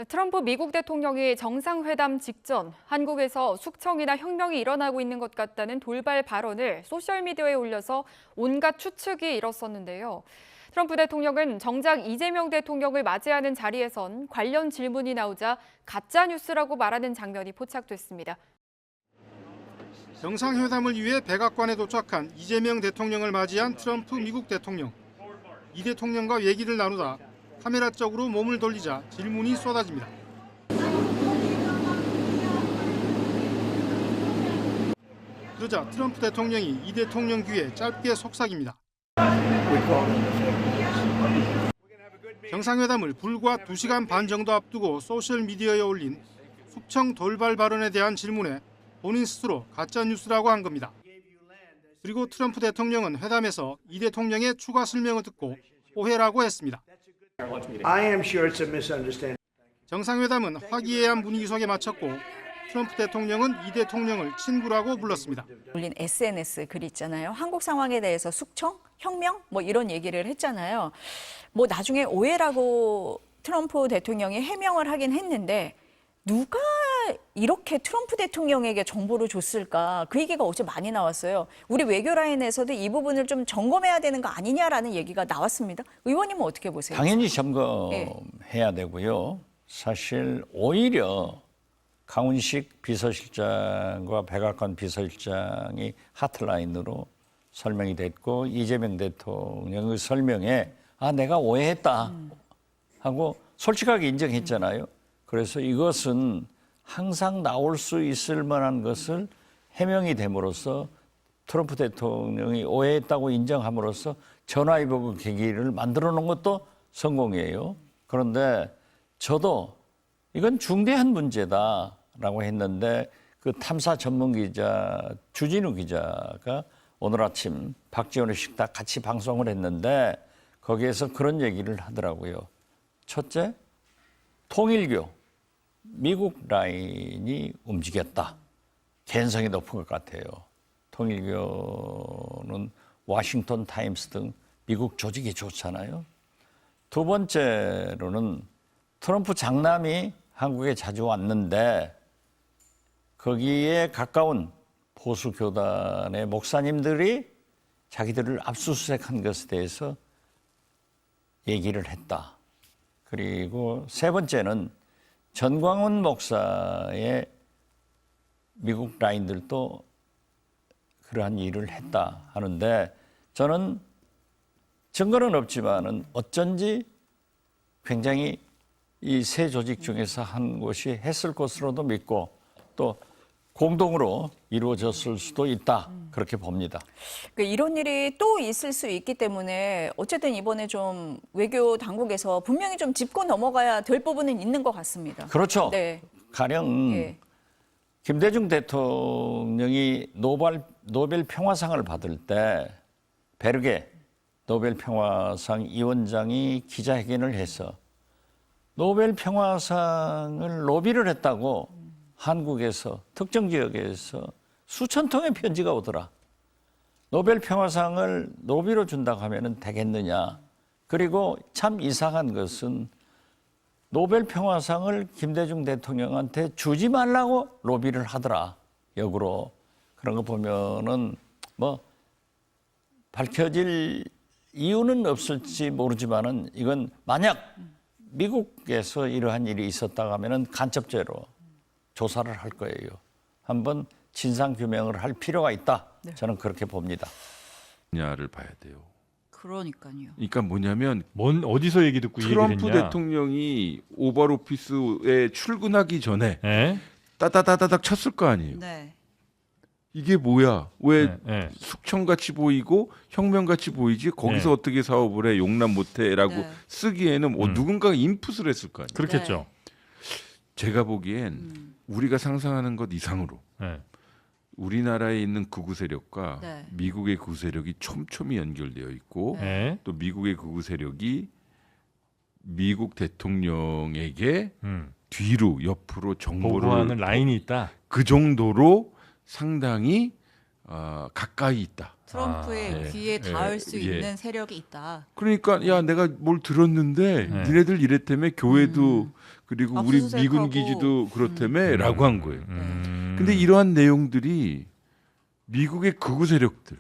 트럼프 미국 대통령이 정상회담 직전 한국에서 숙청이나 혁명이 일어나고 있는 것 같다는 돌발 발언을 소셜미디어에 올려서 온갖 추측이 일었었는데요. 트럼프 대통령은 정작 이재명 대통령을 맞이하는 자리에선 관련 질문이 나오자 가짜뉴스라고 말하는 장면이 포착됐습니다. 정상회담을 위해 백악관에 도착한 이재명 대통령을 맞이한 트럼프 미국 대통령. 이 대통령과 얘기를 나누다 카메라 쪽으로 몸을 돌리자 질문이 쏟아집니다. 그러자 트럼프 대통령이 이 대통령 귀에 짧게 속삭입니다. 정상회담을 불과 2시간 반 정도 앞두고 소셜미디어에 올린 숙청 돌발 발언에 대한 질문에 본인 스스로 가짜뉴스라고 한 겁니다. 그리고 트럼프 대통령은 회담에서 이 대통령의 추가 설명을 듣고 오해라고 했습니다. 정상회담은 화기애애한 분위기 속에 마쳤고 트럼프 대통령은 이 대통령을 친구라고 불렀습니다. 올린 SNS 글 있잖아요. 한국 상황에 대해서 숙청, 혁명 뭐 이런 얘기를 했잖아요. 뭐 나중에 오해라고 트럼프 대통령이 해명을 하긴 했는데 누가 이렇게 트럼프 대통령에게 정보를 줬을까? 그 얘기가 어제 많이 나왔어요. 우리 외교라인에서도 이 부분을 좀 점검해야 되는 거 아니냐라는 얘기가 나왔습니다. 의원님은 어떻게 보세요? 당연히 점검해야 되고요. 사실 오히려 강훈식 비서실장과 백악관 비서실장이 하트라인으로 설명이 됐고 이재명 대통령의 설명에 내가 오해했다 하고 솔직하게 인정했잖아요. 그래서 이것은 항상 나올 수 있을 만한 것을 해명이 됨으로써 트럼프 대통령이 오해했다고 인정함으로써 전화위복의 계기를 만들어 놓은 것도 성공이에요. 그런데 저도 이건 중대한 문제다라고 했는데 그 탐사 전문 기자 주진우 기자가 오늘 아침 박지원의 식탁 같이 방송을 했는데 거기에서 그런 얘기를 하더라고요. 첫째, 통일교, 미국 라인이 움직였다. 개연성이 높은 것 같아요. 통일교는 워싱턴 타임스 등 미국 조직이 좋잖아요. 두 번째로는 트럼프 장남이 한국에 자주 왔는데 거기에 가까운 보수 교단의 목사님들이 자기들을 압수수색한 것에 대해서 얘기를 했다. 그리고 세 번째는 전광훈 목사의 미국 라인들도 그러한 일을 했다 하는데 저는 증거는 없지만은 어쩐지 굉장히 이 세 조직 중에서 한 곳이 했을 것으로도 믿고 또 공동으로 이루어졌을 수도 있다 그렇게 봅니다. 이런 일이 또 있을 수 있기 때문에 어쨌든 이번에 좀 외교 당국에서 분명히 좀 짚고 넘어가야 될 부분은 있는 것 같습니다. 그렇죠. 네. 가령 김대중 대통령이 노벨 평화상을 받을 때 베르게 노벨 평화상 위원장이 기자회견을 해서 노벨 평화상을 로비를 했다고 한국에서 특정 지역에서 수천 통의 편지가 오더라. 노벨 평화상을 로비로 준다고 하면 되겠느냐. 그리고 참 이상한 것은 노벨 평화상을 김대중 대통령한테 주지 말라고 로비를 하더라. 역으로. 그런 거 보면은 뭐 밝혀질 이유는 없을지 모르지만은 이건 만약 미국에서 이러한 일이 있었다고 하면은 간첩죄로 조사를 할 거예요. 한번 진상 규명을 할 필요가 있다. 저는 그렇게 봅니다. 냐를 봐야 돼요. 그러니까요. 그러니까 뭐냐면 어디서 얘기 듣고 이 얘기를 했냐? 트럼프 대통령이 오발 오피스에 출근하기 전에 따다다다닥 쳤을 거 아니에요. 네. 이게 뭐야? 왜 네. 숙청같이 보이고 혁명같이 보이지? 거기서 어떻게 사업을 해? 용납 못해라고 쓰기에는 누군가가 인풋을 했을 거 아니에요. 그렇겠죠. 제가 보기엔 우리가 상상하는 것 이상으로 우리나라에 있는 극우 세력과 미국의 극우 세력이 촘촘히 연결되어 있고 또 미국의 극우 세력이 미국 대통령에게 뒤로 옆으로 정보를 보고하는 라인이 있다. 그 정도로 상당히 가까이 있다. 트럼프의 귀에 닿을 수 있는 세력이 있다. 그러니까 야 내가 뭘 들었는데 니네들 이랬다며 교회도 그리고 우리 미군 압수수색하고. 기지도 그렇다며라고 한 거예요. 음. 근데 이러한 내용들이 미국의 극우 세력들,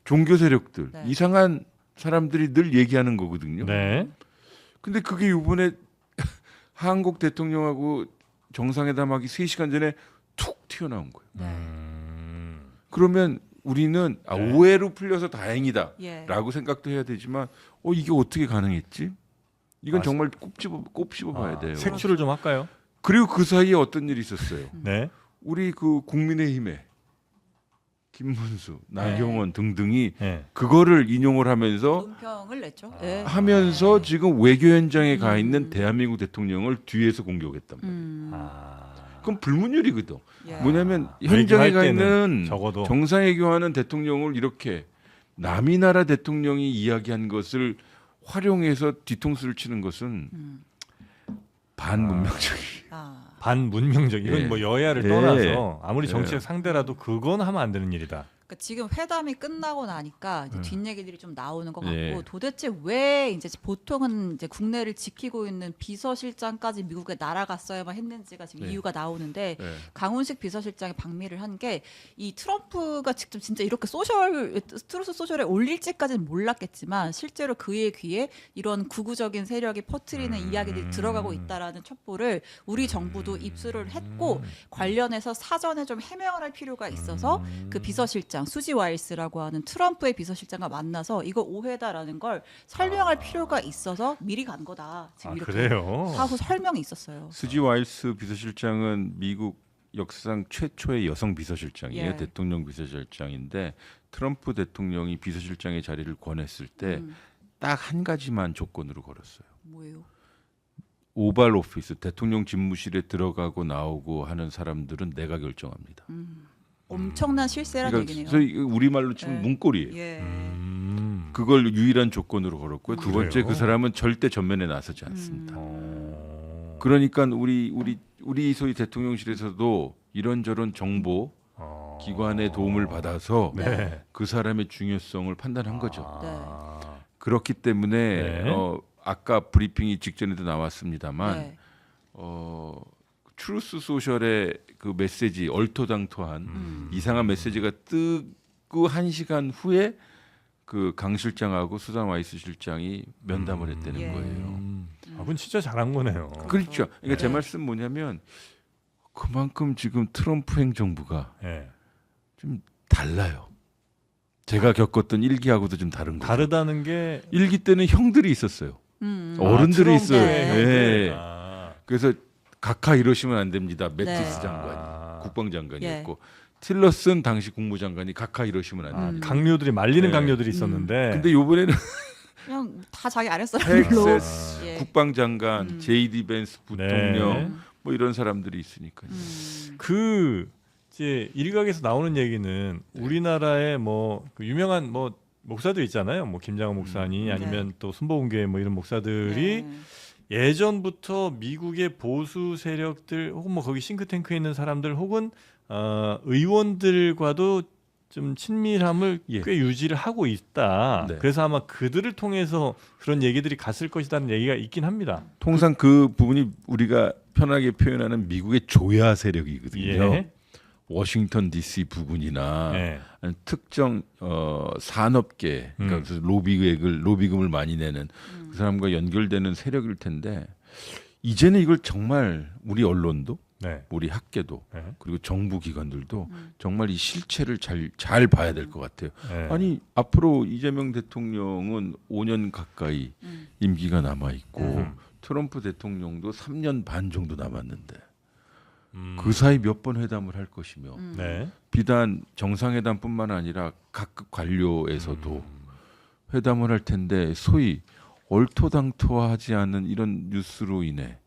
종교 세력들, 네. 이상한 사람들이 늘 얘기하는 거거든요. 네. 근데 그게 이번에 한국 대통령하고 정상회담하기 3시간 전에 툭 튀어나온 거예요. 네. 그러면 우리는 네. 오해로 풀려서 다행이다라고 예. 생각도 해야 되지만 이게 어떻게 가능했지? 이건 아, 정말 꼽집어 봐야 돼요. 색출을 좀 할까요? 그리고 그 사이에 어떤 일이 있었어요. 네. 우리 그 국민의힘에 김문수, 나경원 등등이 네. 그거를 인용을 하면서 논평을 냈죠. 네. 하면서 지금 외교 현장에 가 있는 대한민국 대통령을 뒤에서 공격했단 말이에요. 아. 그럼 불문율이거든. 예. 뭐냐면 현장에 가 외교할 있는 때는 적어도 정상회교하는 대통령을 이렇게 남이 나라 대통령이 이야기한 것을 활용해서 뒤통수를 치는 것은 반문명적이. 아. 반문명적 이건 예. 뭐 여야를 예. 떠나서 아무리 예. 정치적 상대라도 그건 하면 안 되는 일이다. 그러니까 지금 회담이 끝나고 나니까 이제 뒷얘기들이 좀 나오는 것 같고 예. 도대체 왜 이제 보통은 이제 국내를 지키고 있는 비서실장까지 미국에 날아갔어야만 했는지가 지금 네. 이유가 나오는데 네. 강훈식 비서실장이 방미를 한 게 이 트럼프가 직접 진짜 이렇게 트루스 소셜에 올릴지까지는 몰랐겠지만 실제로 그의 귀에 이런 극우적인 세력이 퍼뜨리는 이야기들이 들어가고 있다라는 첩보를 우리 정부도 입수를 했고 관련해서 사전에 좀 해명을 할 필요가 있어서 그 비서실장 수지 와일스라고 하는 트럼프의 비서실장과 만나서 이거 오해다라는 걸 설명할 필요가 있어서 미리 간 거다. 지금 아, 이렇게 그래요? 사후 설명이 있었어요. 수지 와일스 비서실장은 미국 역사상 최초의 여성 비서실장이에요. 예. 대통령 비서실장인데 트럼프 대통령이 비서실장의 자리를 권했을 때 딱 한 가지만 조건으로 걸었어요. 뭐예요? 오발 오피스, 대통령 집무실에 들어가고 나오고 하는 사람들은 내가 결정합니다. 엄청난 실세란 그러니까 얘기네요. 저희 우리말로 치면 네. 문고리예요. 예. 그걸 유일한 조건으로 걸었고요. 두 번째 그래요? 그 사람은 절대 전면에 나서지 않습니다. 그러니까 우리 소위 대통령실에서도 이런저런 정보 기관의 도움을 받아서 네. 그 사람의 중요성을 판단한 거죠. 네. 그렇기 때문에 네. 아까 브리핑이 직전에도 나왔습니다만 네. 트루스 소셜의 그 메시지 얼토당토한 이상한 메시지가 뜨고 1시간 후에 그 강 실장하고 수산 와이스 실장이 면담을 했다는 예. 거예요. 아, 그건 진짜 잘한 거네요. 그렇죠. 그러니까 제 네. 말씀 뭐냐면 그만큼 지금 트럼프 행정부가 예. 좀 달라요. 제가 겪었던 1기하고도 좀 다른 거죠. 다르다는 게 1기 때는 형들이 있었어요. 어른들이 트럼프의 있어요. 네. 형들. 네. 아. 그래서 각하 이러시면 안 됩니다. 매티스 네. 장관이 아. 국방장관이었고 틸러슨 당시 국무장관이 각하 이러시면 안 됩니다. 강요들이 말리는 네. 강요들이 있었는데 근데 이번에는 그냥 다 자기 아랫사람들로 텍사스 예. 국방장관, 제이디 벤스 부통령 네. 뭐 이런 사람들이 있으니까요. 그 이제 일각에서 나오는 얘기는 우리나라의 뭐그 유명한 뭐 목사들 있잖아요. 뭐 김장호 목사니 아니면 또 순복음교회 뭐 이런 목사들이 네. 예전부터 미국의 보수 세력들 혹은 뭐 거기 싱크탱크에 있는 사람들 혹은 의원들과도 좀 친밀함을 예. 꽤 유지를 하고 있다. 네. 그래서 아마 그들을 통해서 그런 얘기들이 갔을 것이라는 얘기가 있긴 합니다. 통상 그 부분이 우리가 편하게 표현하는 미국의 조야 세력이거든요. 예. 워싱턴 D.C. 부근이나 예. 아니면 특정 산업계 그러니까 로비금을 많이 내는 그 사람과 연결되는 세력일 텐데 이제는 이걸 정말 우리 언론도 네. 우리 학계도 네. 그리고 정부 기관들도 정말 이 실체를 잘 봐야 될 것 같아요. 네. 아니 앞으로 이재명 대통령은 5년 가까이 임기가 남아 있고 트럼프 대통령도 3년 반 정도 남았는데 그 사이 몇 번 회담을 할 것이며 네. 비단 정상회담뿐만 아니라 각급 관료에서도 회담을 할 텐데 소위 얼토당토하지 않은 이런 뉴스로 인해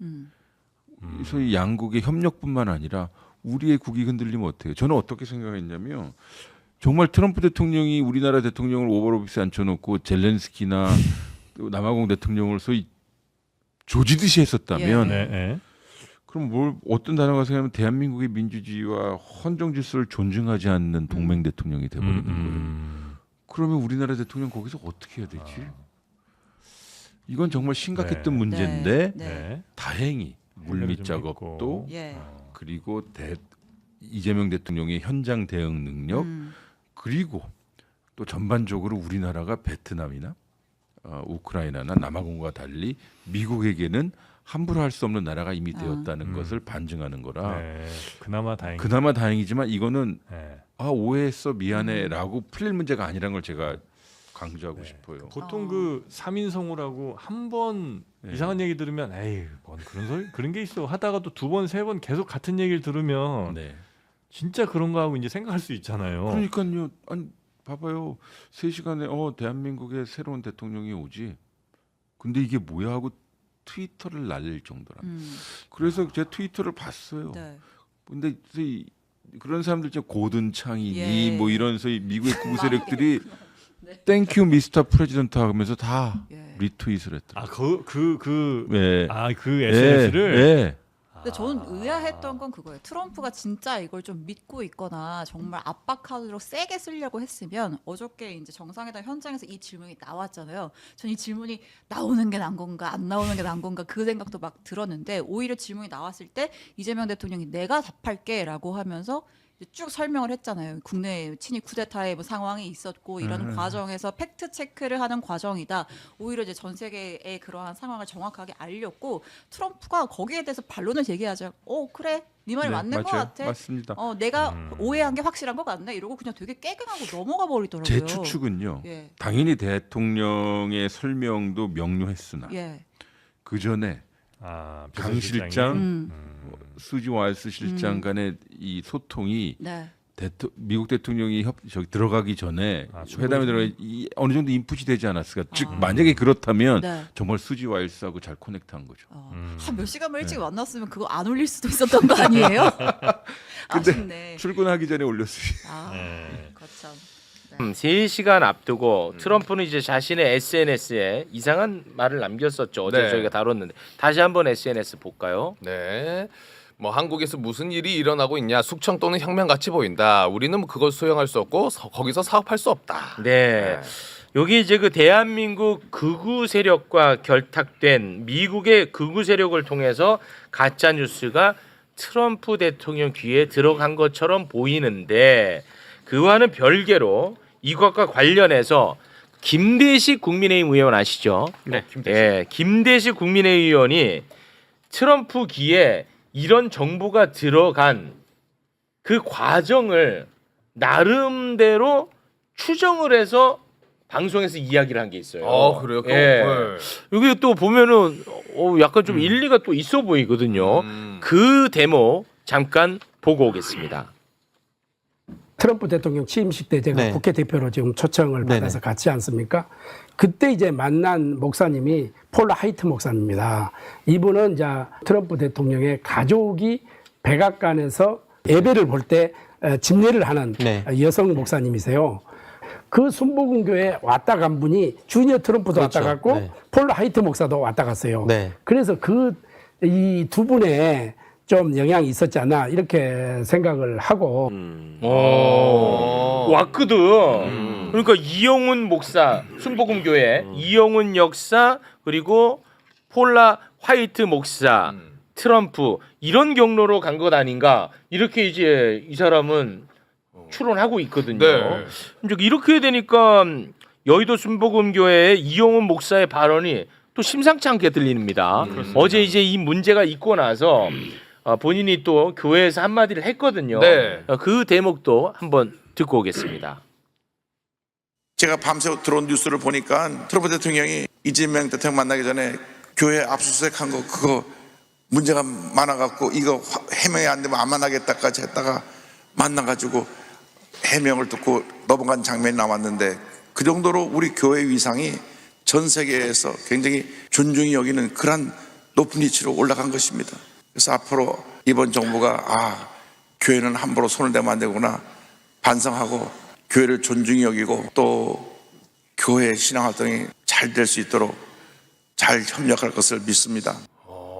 소위 양국의 협력뿐만 아니라 우리의 국이 흔들리면 어때요? 저는 어떻게 생각했냐면 정말 트럼프 대통령이 우리나라 대통령을 오버오피스에 앉혀놓고 젤렌스키나 또 남아공 대통령을 소위 조지듯이 했었다면 네. 네. 그럼 뭘 어떤 단어가 생각하면 대한민국의 민주주의와 헌정 질서를 존중하지 않는 동맹 대통령이 돼버리는 거예요. 그러면 우리나라 대통령 거기서 어떻게 해야 되지? 이건 정말 심각했던 네. 문제인데 네. 네. 다행히 물밑 좀 작업도 있고. 예. 그리고 이재명 대통령의 현장 대응 능력 그리고 또 전반적으로 우리나라가 베트남이나 우크라이나나 남아공과 달리 미국에게는 함부로 할 수 없는 나라가 이미 되었다는 것을 반증하는 거라 네. 그나마 다행. 그나마 다행이지만 이거는 네. 오해했어 미안해라고 풀릴 문제가 아니라는 걸 제가 강조하고 싶어요. 보통 그 3인성우라고 한 번 네. 이상한 얘기 들으면 에이 뭔 그런 소리 그런 게 있어 하다가 또 2번 3번 계속 같은 얘기를 들으면 네. 진짜 그런가 하고 이제 생각할 수 있잖아요. 그러니까요. 아니 봐봐요. 3시간에 대한민국의 새로운 대통령이 오지. 근데 이게 뭐야 하고 트위터를 날릴 정도라. 그래서 제 트위터를 봤어요. 네. 근데 그런 사람들 있죠. 고든창이니 예. 뭐 이런 소위 미국의 극우 세력들이 땡큐 미스터 프레지던트 하면서 다 예. 리트윗을 했더라고요. 그 네. SNS를 네. 근데 저는 의아했던 건 그거예요. 트럼프가 진짜 이걸 좀 믿고 있거나 정말 압박하도록 세게 쓰려고 했으면 어저께 이제 정상회담 현장에서 이 질문이 나왔잖아요. 전 이 질문이 나오는 게 난 건가 안 나오는 게 난 건가 그 생각도 막 들었는데 오히려 질문이 나왔을 때 이재명 대통령이 내가 답할게라고 하면서 이제 쭉 설명을 했잖아요. 국내 친일 쿠데타의 뭐 상황이 있었고 이런 과정에서 팩트 체크를 하는 과정이다. 오히려 이제 전 세계의 그러한 상황을 정확하게 알렸고 트럼프가 거기에 대해서 반론을 제기하죠. 그래, 네 말이 맞는 것 맞아요. 같아. 맞습니다. 내가 오해한 게 확실한 것 같네. 이러고 그냥 되게 깨갱하고 넘어가 버리더라고요. 제 추측은요. 예. 당연히 대통령의 설명도 명료했으나 예. 그 전에 강 비서실장이. 실장, 수지 와일스 실장 간의 이 소통이 네. 미국 대통령이 저기 들어가기 전에 회담에 들어가 어느 정도 인풋이 되지 않았을까? 즉 만약에 그렇다면 네. 정말 수지 와일스하고 잘 커넥트한 거죠. 한 몇 시간만 일찍 만났으면 그거 안 올릴 수도 있었던 거 아니에요? 아쉽네. 출근하기 전에 올렸어요. 거참. 3시간 앞두고 트럼프는 이제 자신의 SNS에 이상한 말을 남겼었죠. 어제 네. 저희가 다뤘는데 다시 한번 SNS 볼까요? 네. 뭐 한국에서 무슨 일이 일어나고 있냐 숙청 또는 혁명 같이 보인다. 우리는 뭐 그걸 수용할 수 없고 거기서 사업할 수 없다. 네. 여기 이제 그 대한민국 극우 세력과 결탁된 미국의 극우 세력을 통해서 가짜 뉴스가 트럼프 대통령 귀에 들어간 것처럼 보이는데 그와는 별개로 이것과 관련해서 김대식 국민의힘 의원 아시죠? 네, 김대식. 예, 김대식 국민의힘 의원이 트럼프 귀에 이런 정보가 들어간 그 과정을 나름대로 추정을 해서 방송에서 이야기를 한 게 있어요. 그래요? 예. 네. 여기 또 보면은 약간 좀 일리가 또 있어 보이거든요. 그 대목 잠깐 보고 오겠습니다. 트럼프 대통령 취임식 때 제가 네. 국회 대표로 지금 초청을 받아서 갔지 않습니까? 그때 이제 만난 목사님이 폴 하이트 목사입니다. 이분은 이제 트럼프 대통령의 가족이 백악관에서 예배를 볼 때 집례를 하는 네. 여성 목사님이세요. 그 순복음교회 왔다 간 분이 주니어 트럼프도 그렇죠. 왔다 갔고 네. 폴 하이트 목사도 왔다 갔어요. 네. 그래서 이 두 분의 좀 영향이 있었지 않나 이렇게 생각을 하고 왔거든. 그러니까 이영훈 목사 순복음교회 이영훈 역사 그리고 폴라 화이트 목사 트럼프 이런 경로로 간 것 아닌가 이렇게 이제 이 사람은 추론하고 있거든요. 네. 이제 이렇게 되니까 여의도 순복음교회의 이영훈 목사의 발언이 또 심상치 않게 들립니다. 어제 이제 이 문제가 있고 나서 본인이 또 교회에서 한마디를 했거든요. 네. 그 대목도 한번 듣고 오겠습니다. 제가 밤새 들어온 뉴스를 보니까 트럼프 대통령이 이재명 대통령 만나기 전에 교회 압수수색한 거 그거 문제가 많아갖고 이거 해명이 안 되면 안 만나겠다까지 했다가 만나가지고 해명을 듣고 넘어간 장면이 나왔는데 그 정도로 우리 교회 위상이 전 세계에서 굉장히 존중이 여기는 그런 높은 위치로 올라간 것입니다. 그래서 앞으로 이번 정부가 교회는 함부로 손을 대면 안 되구나 반성하고 교회를 존중히 여기고 또 교회 신앙활동이 잘 될 수 있도록 잘 협력할 것을 믿습니다.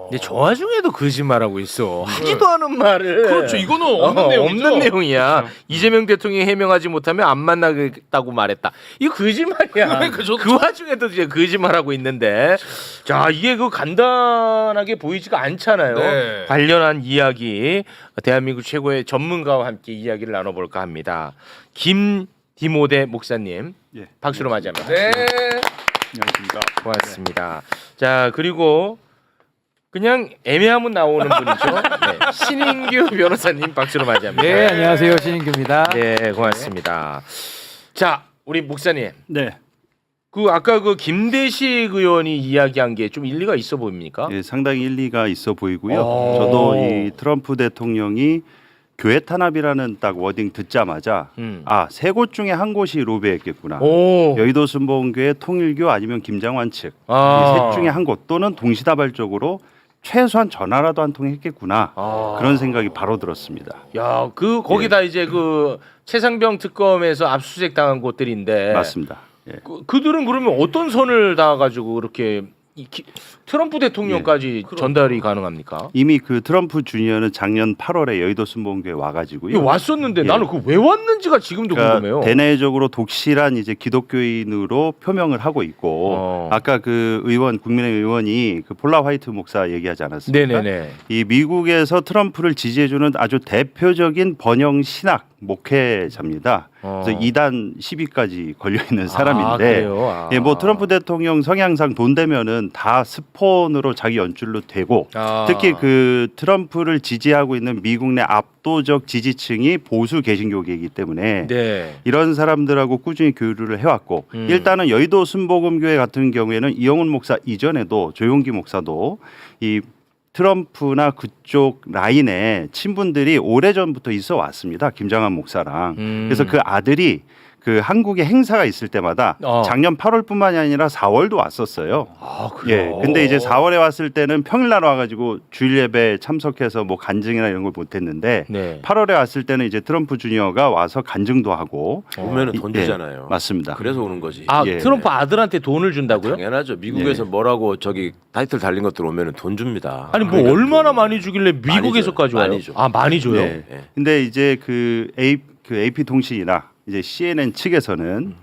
근데 저 와중에도 거짓말하고 있어. 하지도 않은 말을. 그렇죠. 이거는 없는 내용이죠. 없는 내용이야. 이재명 대통령이 해명하지 못하면 안 만나겠다고 말했다. 이거 거짓말이야. 그러니까 저도 그 와중에도 이제 거짓말하고 있는데, 자 이게 그 간단하게 보이지가 않잖아요. 네. 관련한 이야기 대한민국 최고의 전문가와 함께 이야기를 나눠볼까 합니다. 김디모데 목사님, 예. 박수로 맞이합니다. 네. 안녕하십니까. 고맙습니다. 자 그리고 그냥 애매하면 나오는 분이죠. 네. 신인규 변호사님 박수로 맞이합니다. 네, 안녕하세요. 신인규입니다. 네, 고맙습니다. 자, 우리 목사님. 네. 그 아까 그 김대식 의원이 이야기한 게 좀 일리가 있어 보입니까? 예, 상당히 일리가 있어 보이고요. 오. 저도 이 트럼프 대통령이 교회 탄압이라는 딱 워딩 듣자마자 세 곳 중에 한 곳이 로비했겠구나. 오. 여의도 순복음교회, 통일교 아니면 김장환 측. 아. 이 셋 중에 한 곳 또는 동시다발적으로 최소한 전화라도 한 통 했겠구나. 그런 생각이 바로 들었습니다. 야, 그 거기다 이제 그 최상병 특검에서 압수수색 당한 곳들인데 맞습니다. 예. 그들은 그러면 어떤 선을 다 가지고 그렇게 트럼프 대통령까지 전달이 가능합니까? 이미 그 트럼프 주니어는 작년 8월에 여의도 순복음교회 와가지고요. 이게 왔었는데 예. 나는 그 왜 왔는지가 지금도 궁금해요. 대내적으로 독실한 이제 기독교인으로 표명을 하고 있고 아까 그 의원 국민의힘 의원이 그 폴라 화이트 목사 얘기하지 않았습니까? 네네네. 이 미국에서 트럼프를 지지해주는 아주 대표적인 번영 신학 목회자입니다. 그래서 2단 10위까지 걸려 있는 사람인데, 그래요? 아. 예, 뭐 트럼프 대통령 성향상 돈 되면은 다 스폰으로 자기 연줄로 되고, 특히 그 트럼프를 지지하고 있는 미국 내 압도적 지지층이 보수 개신교계이기 때문에 네. 이런 사람들하고 꾸준히 교류를 해왔고, 일단은 여의도 순복음교회 같은 경우에는 이영훈 목사 이전에도 조용기 목사도 이 트럼프나 그쪽 라인에 친분들이 오래전부터 있어 왔습니다. 김장환 목사랑. 그래서 그 아들이 그 한국에 행사가 있을 때마다 작년 8월뿐만이 아니라 4월도 왔었어요. 예. 근데 이제 4월에 왔을 때는 평일날 와가지고 주일 예배 참석해서 뭐 간증이나 이런 걸 못했는데 8월에 왔을 때는 이제 트럼프 주니어가 와서 간증도 하고 오면은 돈 주잖아요. 예, 맞습니다. 그래서 오는 거지. 아, 트럼프 아들한테 돈을 준다고요? 당연하죠. 미국에서 뭐라고 저기 타이틀 달린 것들 오면은 돈 줍니다. 아니 뭐 얼마나 많이 주길래 미국에서까지 와요? 많이 줘. 아, 많이 줘요? 네. 근데 이제 그 AP 통신이나 이제 CNN 측에서는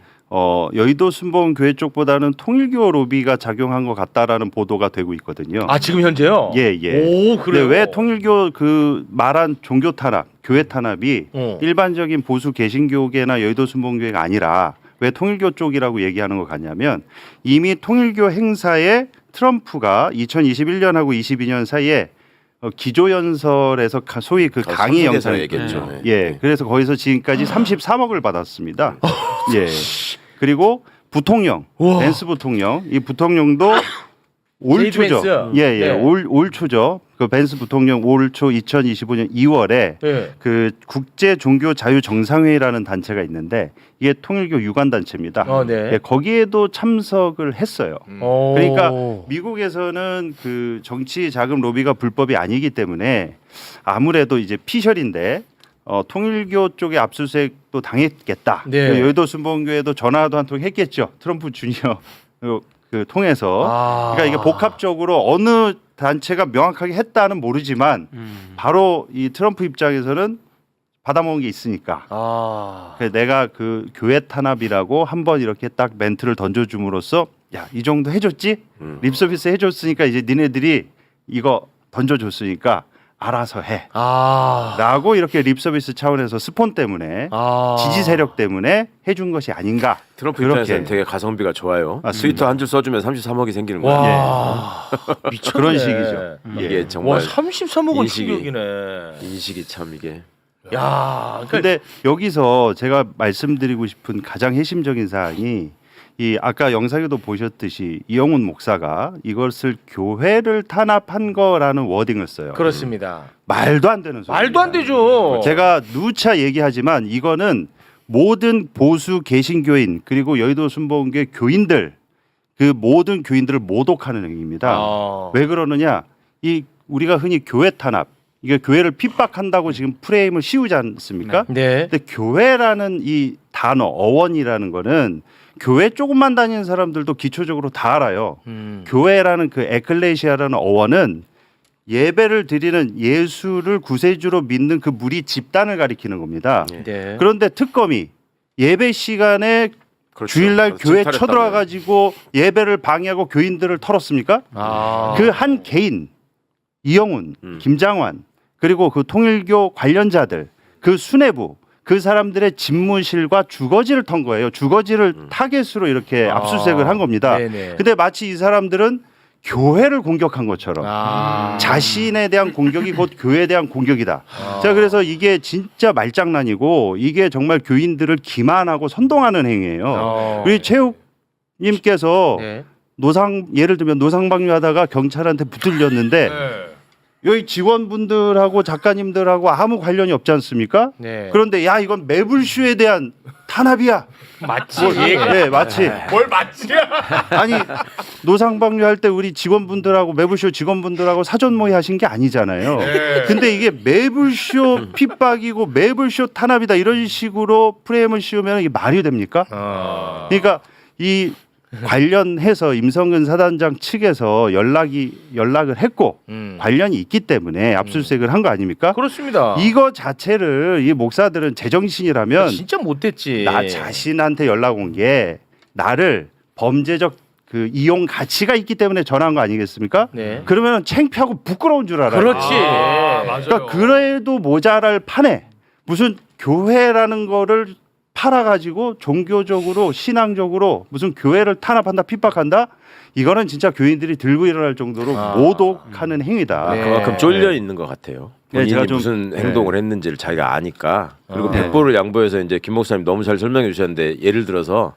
여의도 순복음교회 쪽보다는 통일교 로비가 작용한 것 같다라는 보도가 되고 있거든요. 아, 지금 현재요? 예, 예. 오, 그래요? 근데 왜 통일교 그 말한 종교 탄압, 교회 탄압이 일반적인 보수 개신교계나 여의도 순복음교회가 아니라 왜 통일교 쪽이라고 얘기하는 것 같냐면 이미 통일교 행사에 트럼프가 2021년하고 22년 사이에 기조연설에서 소위 그 강의 영상 얘기했죠. 예, 그래서 거기서 지금까지 33억을 받았습니다. 예, 그리고 부통령, 벤스 부통령, 이 부통령도 올 초죠. 예, 예, 올 초죠. 그 벤스 부통령 올 초 2025년 2월에 그 국제 종교 자유 정상회의라는 단체가 있는데 이게 통일교 유관 단체입니다. 예, 거기에도 참석을 했어요. 그러니까 미국에서는 그 정치 자금 로비가 불법이 아니기 때문에 아무래도 이제 피셜인데 통일교 쪽에 압수수색도 당했겠다. 여의도 순복음교회도 전화도 한 통 했겠죠. 트럼프 주니어 그 통해서. 그러니까 이게 복합적으로 어느 단체가 명확하게 했다는 모르지만 바로 이 트럼프 입장에서는 받아먹은 게 있으니까. 그래서 내가 그 교회 탄압이라고 한번 이렇게 딱 멘트를 던져줌으로써 야, 이 정도 해줬지? 립서비스 해줬으니까 이제 니네들이 이거 던져줬으니까 알아서 해. 라고 이렇게 립서비스 차원에서 스폰 때문에 지지 세력 때문에 해준 것이 아닌가. 트럼프 입장에서는 되게 가성비가 좋아요. 트위터 한 줄 써주면 33억이 생기는 거예요. 그런 식이죠. 이게 정말 33억은 충격이네. 인식이 참 이게. 야, 근데 여기서 제가 말씀드리고 싶은 가장 핵심적인 사항이 이 아까 영상에도 보셨듯이 이영훈 목사가 이것을 교회를 탄압한 거라는 워딩을 써요. 그렇습니다. 말도 안 되는 소리. 말도 안 되죠. 제가 누차 얘기하지만 이거는 모든 보수 개신교인 그리고 여의도 순복음교회 교인들 그 모든 교인들을 모독하는 행위입니다. 왜 그러느냐? 이 우리가 흔히 교회 탄압 이게 교회를 핍박한다고 지금 프레임을 씌우지 않습니까? 네. 근데 교회라는 이 단어 어원이라는 거는 교회 조금만 다니는 사람들도 기초적으로 다 알아요. 교회라는 그 에클레시아라는 어원은 예배를 드리는 예수를 구세주로 믿는 그 무리 집단을 가리키는 겁니다. 네. 그런데 특검이 예배 시간에 그렇죠. 주일날 교회 침탈했다며. 쳐들어와 가지고 예배를 방해하고 교인들을 털었습니까? 그 한 개인 이영훈, 김장환 그리고 그 통일교 관련자들 그 수뇌부 그 사람들의 집무실과 주거지를 턴 거예요. 주거지를 타겟으로 이렇게 압수수색을 한 겁니다. 네네. 근데 마치 이 사람들은 교회를 공격한 것처럼 자신에 대한 공격이 곧 교회에 대한 공격이다. 자, 그래서 이게 진짜 말장난이고 이게 정말 교인들을 기만하고 선동하는 행위예요. 우리 최욱님께서 네. 예를 들면 노상방뇨하다가 경찰한테 붙들렸는데 여기 직원분들하고 작가님들하고 아무 관련이 없지 않습니까? 네. 그런데 야 이건 매불쇼에 대한 탄압이야. 맞지. 네, 마치 뭘 맞지야? 아니 노상방뇨 할 때 우리 직원분들하고 매불쇼 직원분들하고 사전 모의 하신 게 아니잖아요. 근데 이게 매불쇼 핍박이고 매불쇼 탄압이다 이런 식으로 프레임을 씌우면 이게 말이 됩니까? 그러니까 이 관련해서 임성근 사단장 측에서 연락을 했고 관련이 있기 때문에 압수수색을 한 거 아닙니까? 그렇습니다. 이거 자체를 이 목사들은 제정신이라면 진짜 못됐지. 나 자신한테 연락 온 게 나를 범죄적 그 이용 가치가 있기 때문에 전화한 거 아니겠습니까? 네. 그러면 창피하고 부끄러운 줄 알아요. 그렇지. 그러니까 그래도 모자랄 판에 무슨 교회라는 거를 팔아가지고 종교적으로 신앙적으로 무슨 교회를 탄압한다 핍박한다 이거는 진짜 교인들이 들고 일어날 정도로 모독하는 행위다. 네. 그만큼 쫄려 있는 것 같아요. 본인이 제가 좀- 무슨 행동을 했는지를 자기가 아니까. 그리고 백보를 양보해서 이제 김 목사님 너무 잘 설명해 주셨는데 예를 들어서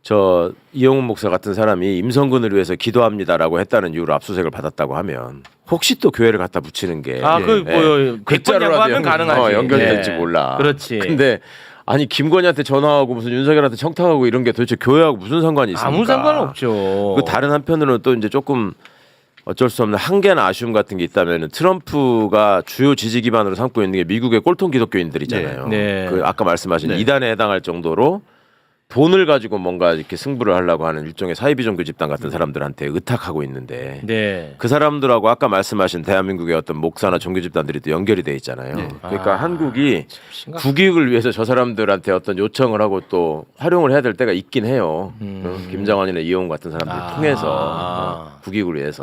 저 이영훈 목사 같은 사람이 임성근을 위해서 기도합니다라고 했다는 이유로 압수수색을 받았다고 하면 혹시 또 교회를 갖다 붙이는 게 백번 양보하면 가능하지. 연결될지 예. 몰라. 그렇지. 근데 아니 김건희한테 전화하고 무슨 윤석열한테 청탁하고 이런 게 도대체 교회하고 무슨 상관이 있습니까? 아무 상관없죠. 그 다른 한편으로는 또 이제 조금 어쩔 수 없는 한계나 아쉬움 같은 게 있다면 트럼프가 주요 지지 기반으로 삼고 있는 게 미국의 꼴통 기독교인들이잖아요. 네. 그 아까 말씀하신 이단에 해당할 정도로 돈을 가지고 뭔가 이렇게 승부를 하려고 하는 일종의 사이비 종교 집단 같은 사람들한테 의탁하고 있는데 네. 그 사람들하고 아까 말씀하신 대한민국의 어떤 목사나 종교 집단들이 또 연결이 돼 있잖아요. 그러니까 한국이 국익을 위해서 저 사람들한테 어떤 요청을 하고 또 활용을 해야 될 때가 있긴 해요. 김장환이나 이용훈 같은 사람들 통해서 국익을 위해서.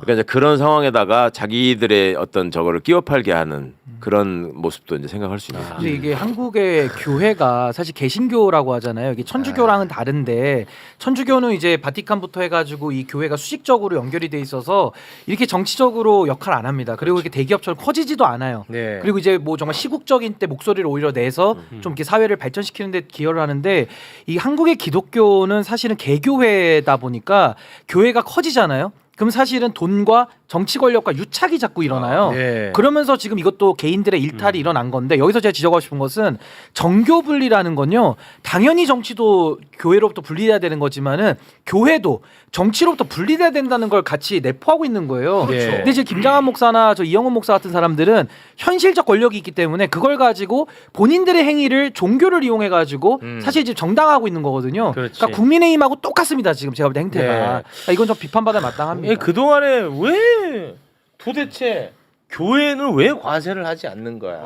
그러니까 이제 그런 상황에다가 자기들의 어떤 저거를 끼워 팔게 하는 그런 모습도 이제 생각할 수 있는. 근데 이게 한국의 교회가 사실 개신교라고 하잖아요. 이게 천주교랑은 다른데 천주교는 이제 바티칸부터 해가지고 이 교회가 수직적으로 연결이 돼 있어서 이렇게 정치적으로 역할 안 합니다. 그리고 이렇게 대기업처럼 커지지도 않아요. 네. 그리고 이제 뭐 정말 시국적인 때 목소리를 오히려 내서 좀 이렇게 사회를 발전시키는 데 기여를 하는데 이 한국의 기독교는 사실은 개교회다 보니까 교회가 커지잖아요. 그럼 사실은 돈과 정치 권력과 유착이 자꾸 일어나요. 네. 그러면서 지금 이것도 개인들의 일탈이 일어난 건데 여기서 제가 지적하고 싶은 것은 정교 분리라는 건요. 당연히 정치도 교회로부터 분리돼야 되는 거지만은 교회도 정치로부터 분리돼야 된다는 걸 같이 내포하고 있는 거예요. 그렇죠. 근데 이제 김장한 목사나 저 이영훈 목사 같은 사람들은 현실적 권력이 있기 때문에 그걸 가지고 본인들의 행위를 종교를 이용해 가지고 사실 이제 정당화하고 있는 거거든요. 그렇지. 그러니까 국민의힘하고 똑같습니다. 지금 제가 볼 때 행태가. 네. 그러니까 이건 좀 비판받아 마땅합니다. 그동안에 왜 도대체 교회는 왜 과세를 하지 않는 거야?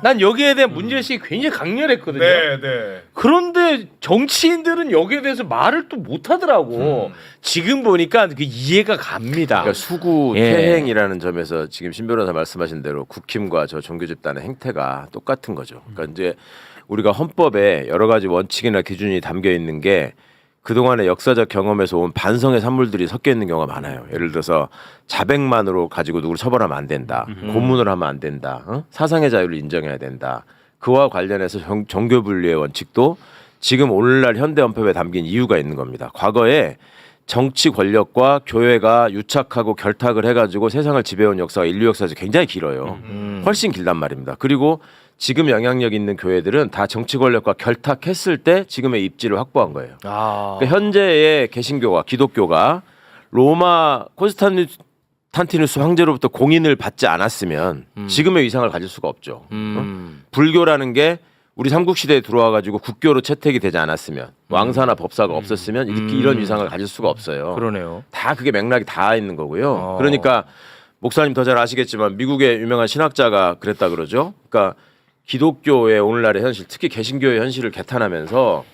난 여기에 대한 문제의식이 굉장히 강렬했거든요. 그런데 정치인들은 여기에 대해서 말을 또 못하더라고. 지금 보니까 그 이해가 갑니다. 그러니까 수구 예. 퇴행이라는 점에서 지금 신 변호사 말씀하신 대로 국힘과 저 종교 집단의 행태가 똑같은 거죠. 그러니까 이제 우리가 헌법에 여러 가지 원칙이나 기준이 담겨 있는 게 그동안의 역사적 경험에서 온 반성의 산물들이 섞여 있는 경우가 많아요. 예를 들어서 자백만으로 가지고 누구를 처벌하면 안 된다. 고문을 하면 안 된다. 사상의 자유를 인정해야 된다. 그와 관련해서 종교 분리의 원칙도 지금 오늘날 현대 헌법에 담긴 이유가 있는 겁니다. 과거에 정치 권력과 교회가 유착하고 결탁을 해가지고 세상을 지배해온 역사가 인류 역사에서 굉장히 길어요. 훨씬 길단 말입니다. 그리고 지금 영향력 있는 교회들은 다 정치 권력과 결탁했을 때 지금의 입지를 확보한 거예요. 그러니까 현재의 개신교와 기독교가 로마 콘스탄티누스 황제로부터 공인을 받지 않았으면 지금의 위상을 가질 수가 없죠. 불교라는 게 우리 삼국시대에 들어와가지고 국교로 채택이 되지 않았으면 왕사나 법사가 없었으면 이런 위상을 가질 수가 없어요. 그러네요. 다 그게 맥락이 다 있는 거고요. 그러니까 목사님 더 잘 아시겠지만 미국의 유명한 신학자가 그랬다 그러죠. 그러니까 기독교의 오늘날의 현실, 특히 개신교의 현실을 개탄하면서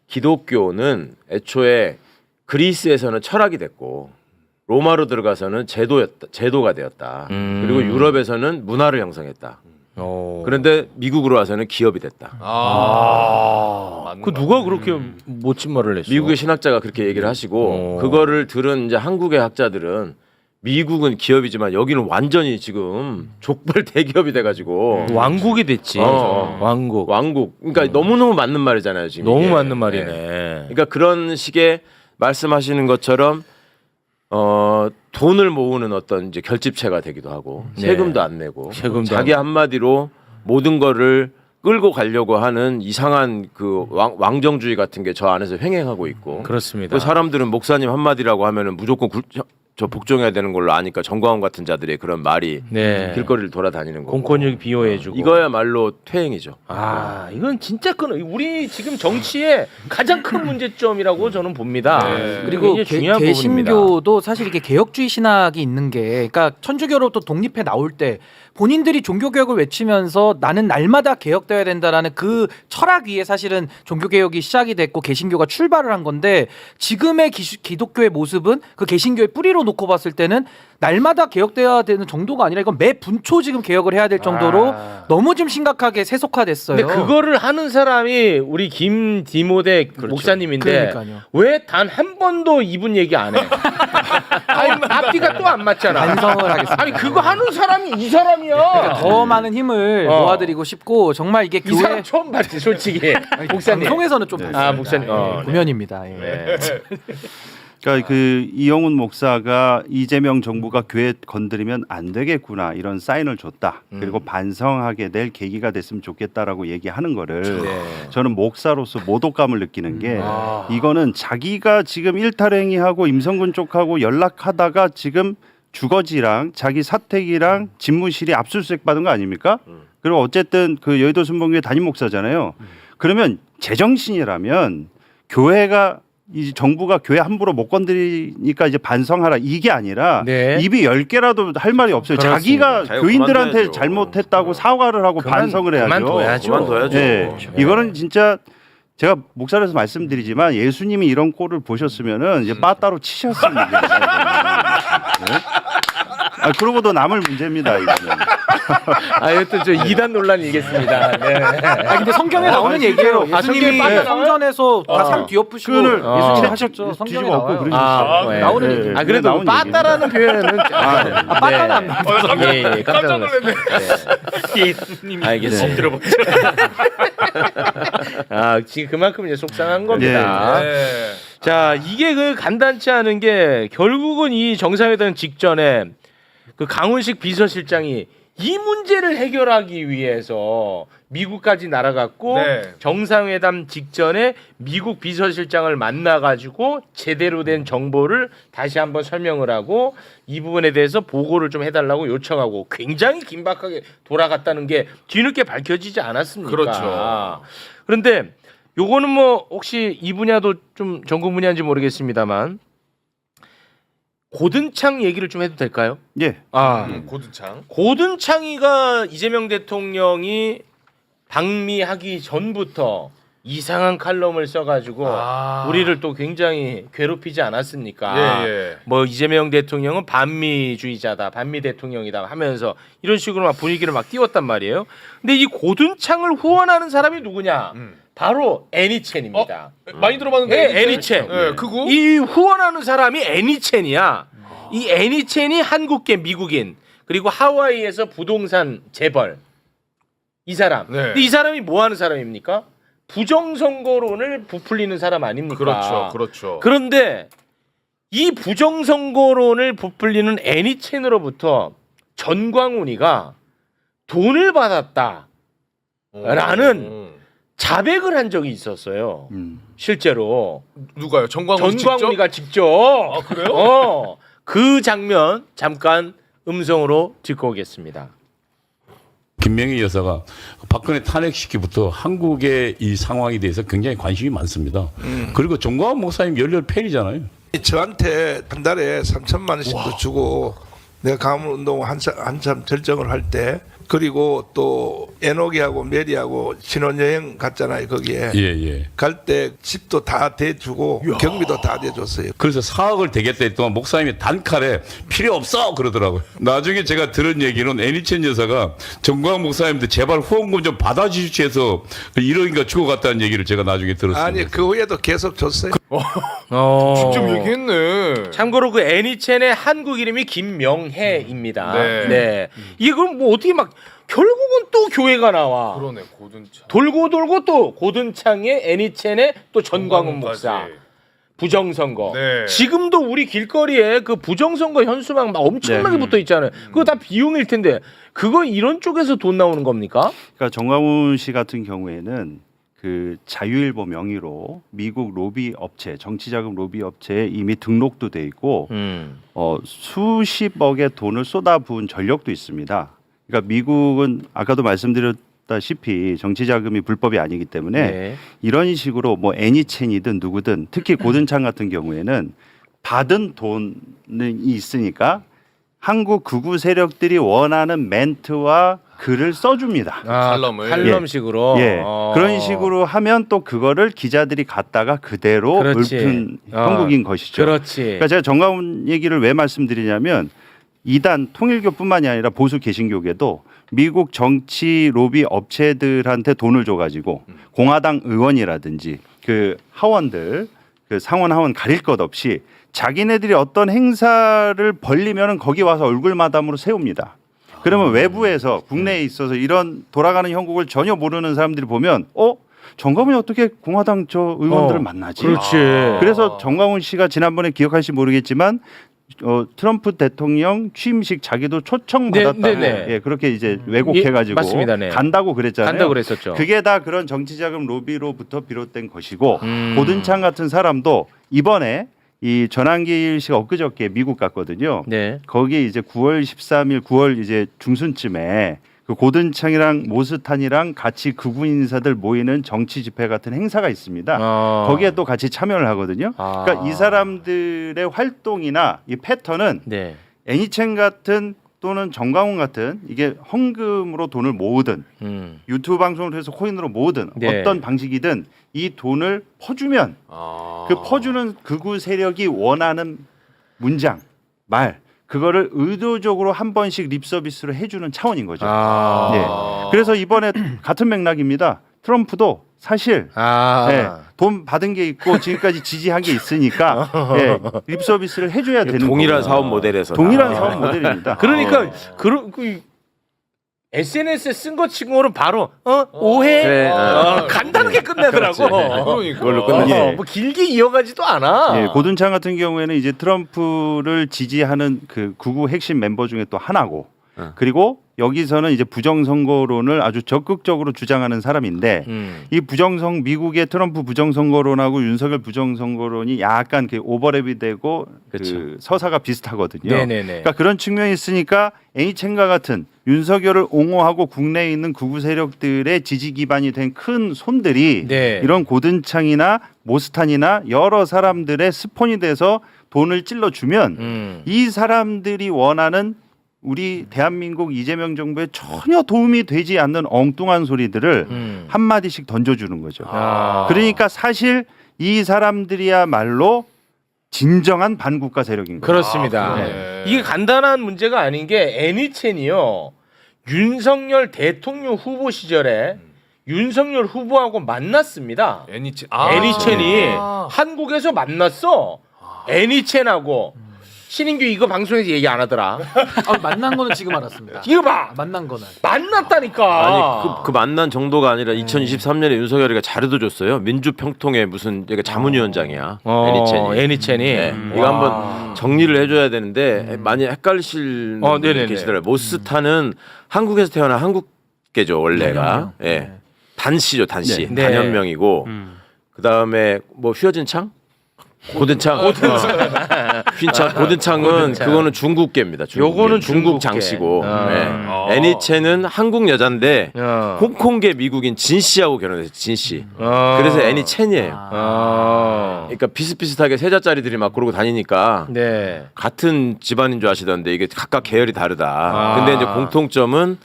기독교는 애초에 그리스에서는 철학이 됐고 로마로 들어가서는 제도가 되었다. 그리고 유럽에서는 문화를 형성했다. 그런데 미국으로 와서는 기업이 됐다. 그 누가 그렇게 멋진 말을 했어? 미국의 신학자가 그렇게 얘기를 하시고 그거를 들은 이제 한국의 학자들은 미국은 기업이지만 여기는 완전히 지금 족발 대기업이 돼가지고 왕국이 됐지. 왕국. 그러니까 너무너무 맞는 말이잖아요. 지금 너무 이게. 맞는 말이네. 그러니까 그런 식의 말씀하시는 것처럼 돈을 모으는 어떤 이제 결집체가 되기도 하고 세금도 안 내고 자기 한마디로 모든 거를 끌고 가려고 하는 이상한 그 왕정주의 같은 게 저 안에서 횡행하고 있고 그렇습니다. 그 사람들은 목사님 한마디라고 하면은 무조건 저 복종해야 되는 걸로 아니까 정광훈 같은 자들의 그런 말이 길거리를 돌아다니는 거고 공권력 비호해주고 이거야말로 퇴행이죠. 이건 진짜 우리 지금 정치의 가장 큰 문제점이라고 저는 봅니다. 그리고 중요한 부분입니다. 개신교도 사실 이게 개혁주의 신학이 있는 게, 그러니까 천주교로부터 독립해 나올 때 본인들이 종교개혁을 외치면서 나는 날마다 개혁되어야 된다라는 그 철학 위에 사실은 종교개혁이 시작이 됐고 개신교가 출발을 한 건데, 지금의 기독교의 모습은 그 개신교의 뿌리로 놓고 봤을 때는 날마다 개혁되어야 되는 정도가 아니라 이건 매 분초 지금 개혁을 해야 될 정도로 너무 좀 심각하게 세속화됐어요. 근데 그거를 하는 사람이 우리 김디모데 목사님인데 왜 단 한 번도 이분 얘기 안 해? 아니, 앞뒤가 또 안 맞잖아. 반성을 하겠습니다. 아니 그거 하는 사람이 이 사람이야. 그러니까 더 많은 힘을 모아드리고 싶고, 정말 이게 이 사람 처음 봤지 솔직히. 목사님 방송에서는 좀 봤어요. 목사님 구면입니다. 그러니까 그 이영훈 목사가 이재명 정부가 교회 건드리면 안 되겠구나 이런 사인을 줬다. 그리고 반성하게 될 계기가 됐으면 좋겠다라고 얘기하는 거를 저는 목사로서 모독감을 느끼는 게 이거는 자기가 지금 일탈행위하고 임성근 쪽하고 연락하다가 지금 주거지랑 자기 사택이랑 집무실이 압수수색 받은 거 아닙니까? 그리고 어쨌든 그 여의도 순복음교회 담임 목사잖아요. 그러면 제정신이라면 교회가 이 정부가 교회 함부로 못 건드리니까 이제 반성하라 이게 아니라 입이 10개라도 할 말이 없어요. 자기가 교인들한테 잘못했다고 사과를 하고 반성을 해야죠. 그만둬야죠. 이거는 진짜 제가 목사로서 말씀드리지만 예수님이 이런 꼴을 보셨으면은 이제 빠따로 치셨습니다. 그러고도 남을 문제입니다. 이거는. 이것도 저 이단 논란이겠습니다. 네. 근데 성경에 나오는 얘기예요. 예수님이 성전에서 다 뒤엎으시고 예수님이 하셨죠. 성경에 나와요. 나오는 얘기. 그래도 빠따라는 표현은 빠따는 안 나와요. 깜짝 놀랐네. 예수님이 알겠습니다. 지금 그만큼 이제 속상한 겁니다. 자, 이게 그 간단치 않은 게 결국은 이 정상회담 직전에 그 강훈식 비서실장이 이 문제를 해결하기 위해서 미국까지 날아갔고 정상회담 직전에 미국 비서실장을 만나가지고 제대로 된 정보를 다시 한번 설명을 하고 이 부분에 대해서 보고를 좀 해달라고 요청하고 굉장히 긴박하게 돌아갔다는 게 뒤늦게 밝혀지지 않았습니까? 그렇죠. 그런데 요거는 뭐 혹시 이 분야도 좀 전공 분야인지 모르겠습니다만 고든창 얘기를 좀 해도 될까요? 예. 고든창이가 이재명 대통령이 방미하기 전부터 이상한 칼럼을 써가지고 우리를 또 굉장히 괴롭히지 않았습니까? 뭐 이재명 대통령은 반미주의자다, 반미 대통령이다 하면서 이런 식으로 막 분위기를 막 띄웠단 말이에요. 근데 이 고든창을 후원하는 사람이 누구냐? 바로 애니첸입니다. 많이 들어봤는데 애니첸. 그거? 이 후원하는 사람이 애니첸이야. 이 애니첸이 한국계 미국인, 그리고 하와이에서 부동산 재벌, 이 사람. 근데 이 사람이 뭐 하는 사람입니까? 부정선거론을 부풀리는 사람 아닙니까? 그렇죠. 그런데 이 부정선거론을 부풀리는 애니첸으로부터 전광훈이가 돈을 받았다라는 자백을 한 적이 있었어요. 실제로. 누가요? 전광훈이가 직접. 그래요? 그 장면 잠깐 음성으로 듣고 오겠습니다. 김명희 여사가 박근혜 탄핵시키부터 한국의 이 상황에 대해서 굉장히 관심이 많습니다. 그리고 정광훈 목사님 열렬 팬이잖아요. 저한테 한 달에 3천만 원씩도 주고 내가 강화문운동 한참 결정을 할 때 그리고 또 에녹이하고 메리하고 신혼여행 갔잖아요. 거기에 예. 갈 때 집도 다 대주고 경비도 다 대줬어요. 그래서 사억을 대겠다 했더니 목사님이 단칼에 필요 없어 그러더라고요. 나중에 제가 들은 얘기는 애니첸 여사가 정광훈 목사님한테 제발 후원금 좀 받아주십시오 해서 1억인가 주고 갔다는 얘기를 제가 나중에 들었습니다. 아니 그 후에도 계속 줬어요. 직접 얘기했네. 참고로 그 애니첸의 한국 이름이 김명혜입니다. 네. 네. 이게 그럼 뭐 어떻게 막 결국은 또 교회가 나와. 그러네 고든창. 돌고 또 고든창의 애니첸의 또 전광훈 목사. 부정선거. 네. 지금도 우리 길거리에 그 부정선거 현수막 막 엄청나게 붙어 있잖아요. 그거 다 비용일 텐데 그거 이런 쪽에서 돈 나오는 겁니까? 그러니까 정광훈 씨 같은 경우에는 그 자유일보 명의로 미국 로비 업체, 정치자금 로비 업체에 이미 등록도 돼 있고 수십억의 돈을 쏟아부은 전력도 있습니다. 그러니까 미국은 아까도 말씀드렸다시피 정치자금이 불법이 아니기 때문에 이런 식으로 뭐 애니첸이든 누구든 특히 고든창 같은 경우에는 받은 돈이 있으니까 한국 극우 세력들이 원하는 멘트와 글을 써줍니다. 칼럼식으로. 그런 식으로 하면 또 그거를 기자들이 갖다가 그대로 읊은 형국인 것이죠. 그러니까 제가 정광훈 얘기를 왜 말씀드리냐면 이단 통일교뿐만이 아니라 보수 개신교계도 미국 정치 로비 업체들한테 돈을 줘가지고 공화당 의원이라든지 그 하원들, 그 상원 하원 가릴 것 없이 자기네들이 어떤 행사를 벌리면은 거기 와서 얼굴 마담으로 세웁니다. 그러면 외부에서 국내에 있어서 이런 돌아가는 형국을 전혀 모르는 사람들이 보면 정광훈이 어떻게 공화당 저 의원들을 만나지? 그렇지. 그래서 정광훈 씨가 지난번에 기억하실지 모르겠지만 트럼프 대통령 취임식 자기도 초청받았다고 그렇게 이제 왜곡해가지고 맞습니다. 간다고 그랬잖아요. 간다고 그랬었죠. 그게 다 그런 정치자금 로비로부터 비롯된 것이고 고든창 같은 사람도 이번에 이 전환길 씨가 엊그저께 미국 갔거든요. 거기에 이제 9월 13일 9월 이제 중순쯤에 그 고든창이랑 모스탄이랑 같이 극우 인사들 모이는 정치 집회 같은 행사가 있습니다. 거기에 또 같이 참여를 하거든요. 그러니까 이 사람들의 활동이나 이 패턴은 애니첸 같은 또는 정광훈 같은 이게 헌금으로 돈을 모으든 유튜브 방송을 해서 코인으로 모으든 어떤 방식이든 이 돈을 퍼주면 그 퍼주는 극우 세력이 원하는 문장, 말 그거를 의도적으로 한 번씩 립 서비스로 해주는 차원인 거죠. 그래서 이번에 같은 맥락입니다. 트럼프도 사실 돈 받은 게 있고 지금까지 지지한 게 있으니까 립 서비스를 해줘야 되는 동일한 거구나. 사업 모델에서 동일한 사업 모델입니다. 그러니까 SNS에 쓴 것 치고는 바로 오해 간단하게 끝내더라고. 그걸로 끝내지. 뭐 길게 이어가지도 않아. 고든창 같은 경우에는 이제 트럼프를 지지하는 그 극우 핵심 멤버 중에 또 하나고 그리고 여기서는 이제 부정선거론을 아주 적극적으로 주장하는 사람인데 이 미국의 트럼프 부정선거론하고 윤석열 부정선거론이 약간 그 오버랩이 되고 그 서사가 비슷하거든요. 그러니까 그런 측면이 있으니까 애니첸과 같은 윤석열을 옹호하고 국내에 있는 극우 세력들의 지지 기반이 된 큰 손들이 이런 고든창이나 모스탄이나 여러 사람들의 스폰이 돼서 돈을 찔러주면 이 사람들이 원하는 우리 대한민국 이재명 정부에 전혀 도움이 되지 않는 엉뚱한 소리들을 한마디씩 던져주는 거죠. 그러니까 사실 이 사람들이야말로 진정한 반국가 세력인 거예요. 그렇습니다. 이게 간단한 문제가 아닌 게 애니첸이요. 윤석열 대통령 후보 시절에 윤석열 후보하고 만났습니다. 애니첸이 한국에서 만났어. 애니첸하고 신인규 이거 방송에서 얘기 안 하더라. 만난 거는 지금 알았습니다. 이거 봐. 만난 거는. 만났다니까. 아니 그 만난 정도가 아니라 2023년에 윤석열이가 자료도 줬어요. 민주평통의 무슨 얘가 자문위원장이야. 애니첸이. 이거 한번 정리를 해줘야 되는데 많이 헷갈리실 분이 계시더라고요. 모스탄은 한국에서 태어난 한국계죠 원래가. 단씨죠 단씨. 단연명이고 그 다음에 뭐 휘어진 창? 고든창. 보든차 보든창은 보든차. 그거는 중국계입니다. 요거는 중국 중국계. 장씨고 아. 네. 애니첸은 한국 여잔데 어. 홍콩계 미국인 진 씨하고 결혼했어요. 진 씨. 어. 그래서 애니첸이에요. 아. 그러니까 비슷비슷하게 세자짜리들이 막 그러고 다니니까 네. 같은 집안인 줄 아시던데 이게 각각 계열이 다르다. 아. 근데 이제 공통점은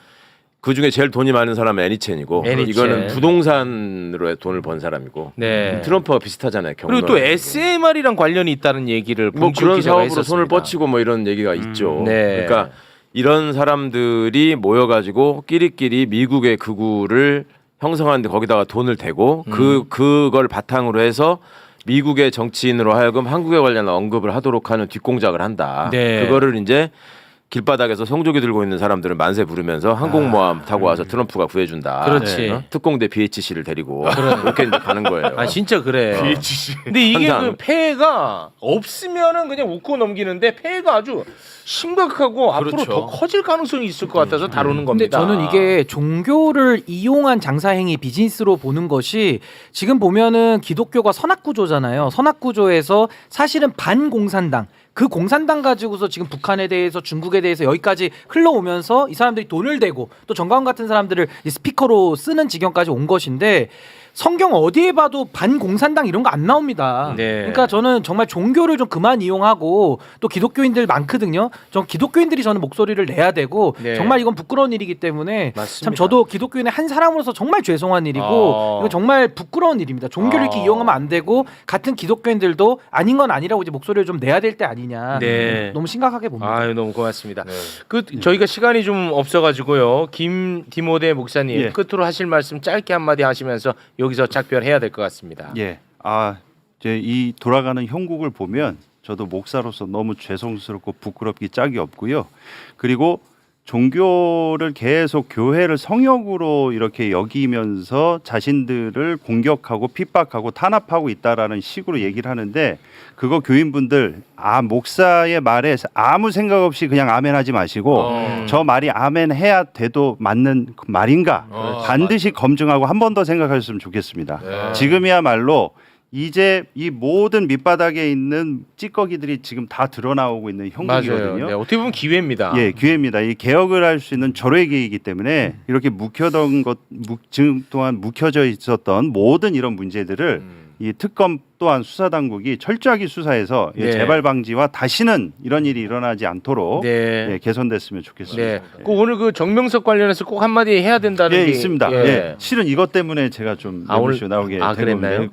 그 중에 제일 돈이 많은 사람은 애니첸이고 애니첸. 이거는 부동산으로 돈을 번 사람이고 네. 트럼프와 비슷하잖아요. 그리고 또 SMR이랑 관련이 있다는 얘기를 뭐 봉지욱 그런 기자가 사업으로 했었습니다. 손을 뻗치고 뭐 이런 얘기가 있죠. 네. 그러니까 이런 사람들이 모여가지고 끼리끼리 미국의 극우를 형성하는데 거기다가 돈을 대고 그걸 바탕으로 해서 미국의 정치인으로 하여금 한국에 관련한 언급을 하도록 하는 뒷공작을 한다. 네. 그거를 이제 길바닥에서 성조기 들고 있는 사람들은 만세 부르면서 항공모함 타고 와서 트럼프가 구해준다. 그렇지. 어? 특공대 BHC를 데리고 그렇게 이제 가는 거예요. 아 진짜 그래. 근데 이게 한상. 그 폐해가 없으면은 그냥 웃고 넘기는데 폐해가 아주 심각하고 앞으로 그렇죠. 더 커질 가능성이 있을 것 같아서 다루는 근데 겁니다. 저는 이게 종교를 이용한 장사행위 비즈니스로 보는 것이 지금 보면은 기독교가 선악구조잖아요. 선악구조에서 사실은 반공산당 그 공산당 가지고서 지금 북한에 대해서 중국에 대해서 여기까지 흘러오면서 이 사람들이 돈을 대고 또 정광훈 같은 사람들을 이 스피커로 쓰는 지경까지 온 것인데 성경 어디에 봐도 반공산당 이런 거 안 나옵니다. 네. 그러니까 저는 정말 종교를 좀 그만 이용하고 또 기독교인들 많거든요. 전 기독교인들이 저는 목소리를 내야 되고 네. 정말 이건 부끄러운 일이기 때문에 맞습니다. 참 저도 기독교인의 한 사람으로서 정말 죄송한 일이고 이건 정말 부끄러운 일입니다. 종교를 이렇게 이용하면 안 되고 같은 기독교인들도 아닌 건 아니라고 이제 목소리를 좀 내야 될 때 아니냐. 네. 너무 심각하게 봅니다. 아유 너무 고맙습니다. 그 저희가 시간이 좀 없어가지고요. 김 디모데 목사님 예. 끝으로 하실 말씀 짧게 한마디 하시면서 여기서 작별해야 될 것 같습니다. 예. 이제 이 돌아가는 형국을 보면 저도 목사로서 너무 죄송스럽고 부끄럽기 짝이 없고요. 그리고 종교를 계속 교회를 성역으로 이렇게 여기면서 자신들을 공격하고 핍박하고 탄압하고 있다라는 식으로 얘기를 하는데 그거 교인분들 목사의 말에 아무 생각 없이 그냥 아멘하지 마시고 저 말이 아멘해야 돼도 맞는 말인가 반드시 검증하고 한 번 더 생각하셨으면 좋겠습니다. 지금이야말로 이제 이 모든 밑바닥에 있는 찌꺼기들이 지금 다 드러나오고 있는 형국이거든요. 맞아요. 네, 어떻게 보면 기회입니다. 예, 기회입니다. 이 개혁을 할 수 있는 절호의 기회이기 때문에 이렇게 지금 동안 묵혀져 있었던 모든 이런 문제들을 이 특검 또한 수사 당국이 철저하게 수사해서 네. 재발 방지와 다시는 이런 일이 일어나지 않도록 네. 개선됐으면 좋겠습니다. 네. 그 오늘 그 정명석 관련해서 꼭 한마디 해야 된다는 게 있습니다. 예. 예. 실은 이것 때문에 제가 좀 오늘 나오게 된 그랬나요? 겁니다.